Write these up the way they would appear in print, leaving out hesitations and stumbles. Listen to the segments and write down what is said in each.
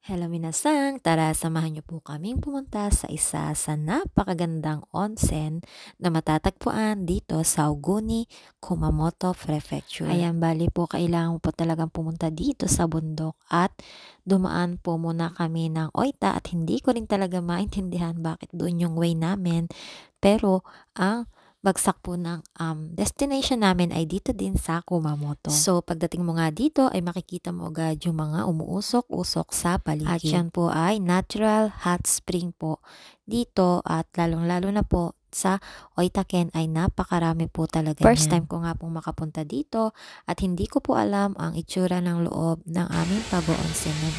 Hello minasang, tara samahan niyo po kaming pumunta sa isa sa napakagandang onsen na matatagpuan dito sa Oguni, Kumamoto Prefecture. Ayan, bali po kailangan mo po talagang pumunta dito sa bundok at dumaan po muna kami ng Oita at hindi ko rin talaga maintindihan bakit doon yung way namin. Pero ang bagsak po ng destination namin ay dito din sa Kumamoto. So, pagdating mo nga dito ay makikita mo agad yung mga umuusok-usok sa paligid. At yan po ay natural hot spring po dito at lalong-lalo na po sa Oitaken ay napakarami po talaga First time ko nga pong makapunta dito at hindi ko po alam ang itsura ng loob ng aming pag-oonsenan.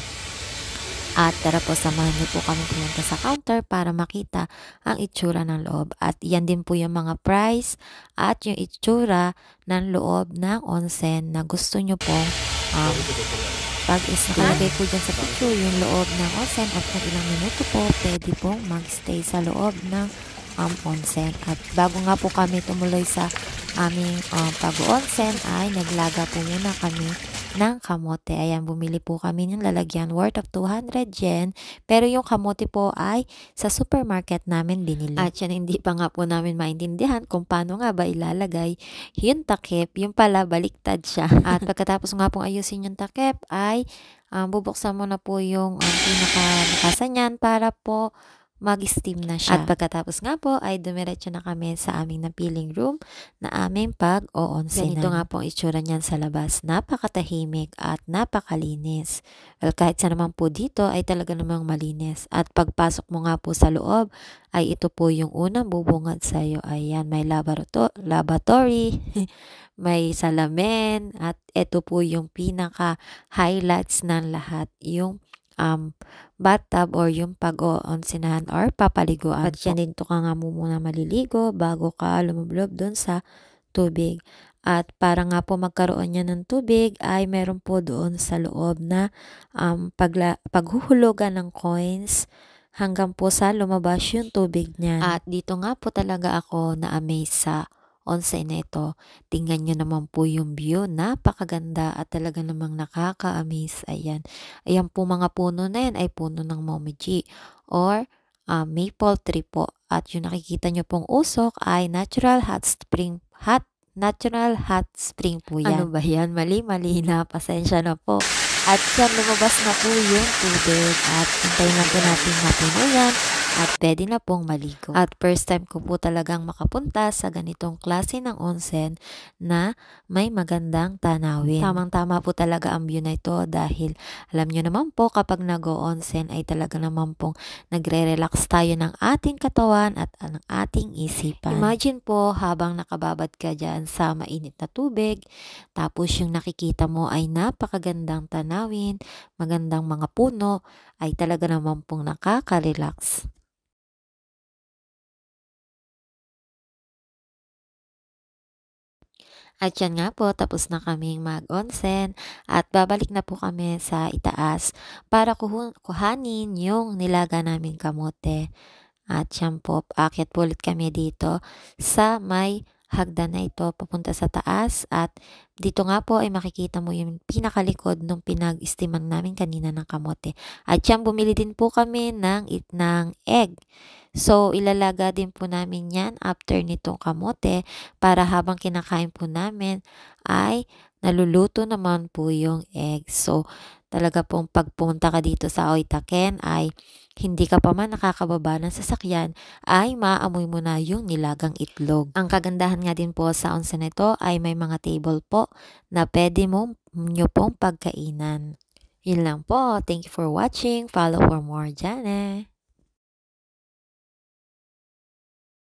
At tara po, samahan niyo po kami pumunta sa counter para makita ang itsura ng loob. At yan din po yung mga price at yung itsura ng loob ng onsen na gusto nyo pong pag-stay. Nakalagay po dyan sa picture yung loob ng onsen at kung ilang minuto po pwede pong mag-stay sa loob ng onsen. At bago nga po kami tumuloy sa aming pag-onsen ay naglaga po muna kami ng kamote. Ayan, bumili po kami ng lalagyan worth of 200 yen. Pero yung kamote po ay sa supermarket namin binili. At yan, hindi pa nga po namin maintindihan kung paano nga ba ilalagay yung takip. Yung pala, baliktad siya. At pagkatapos nga pong ayusin yung takip ay bubuksan mo na po yung pinaka-bukasan niyan para po mag-steam na siya. At pagkatapos nga po ay dumiretso na kami sa aming napiling room na aming pag-oonsenan. Ganito nga po ang itsura niyan sa labas. Napakatahimik at napakalinis. Well, kahit sa naman po dito ay talaga namang malinis. At pagpasok mo nga po sa loob ay ito po yung unang bubungad sa iyo. Ayan, may laboratory, may salamin at ito po yung pinaka-highlights ng lahat. Yung bathtub or yung pag-oonsenan or papaliguan. At yan din to ka nga muna maliligo bago ka lumublob doon sa tubig. At para nga po magkaroon niya ng tubig ay meron po doon sa loob na paghuhulugan ng coins hanggang po sa lumabas yung tubig niya. At dito nga po talaga ako na-amaze sa onsen na ito. Tingnan nyo naman po yung view. Napakaganda at talaga namang nakaka-amaze. Ayan. Ayan po mga puno na yan ay puno ng momiji or maple tree po. At yung nakikita nyo pong usok ay natural hot spring po yan. Ano ba yan? Mali na. Pasensya na po. At yan, lumabas na po yung tubig. At hintayin lang po natin mapuno yan. At pwede na pong maligo. At first time ko po talagang makapunta sa ganitong klase ng onsen na may magandang tanawin. Tamang-tama po talaga ang view na ito dahil alam nyo naman po kapag nag-onsen ay talaga naman pong nagre-relax tayo ng ating katawan at ng ating isipan. Imagine po habang nakababad ka dyan sa mainit na tubig, tapos yung nakikita mo ay napakagandang tanawin, magandang mga puno, ay talaga naman pong nakaka-relax. At yan nga po, tapos na kaming mag-onsen at babalik na po kami sa itaas para kuhanin yung nilaga namin kamote. At yan po, akit po ulit kami dito sa may hagdan na ito papunta sa taas at dito nga po ay makikita mo yung pinakalikod nung pinag-istiman namin kanina ng kamote. At yan, bumili din po kami ng egg. So, ilalaga din po namin yan after nitong kamote para habang kinakain po namin ay naluluto naman po yung egg. So, talaga pong pagpunta ka dito sa Oitaken ay hindi ka pa man nakakababa ng sasakyan ay maamoy mo na yung nilagang itlog. Ang kagandahan nga din po sa onsen ito ay may mga table po na pwede nyo pong pagkainan. Yun lang po. Thank you for watching. Follow for more dyan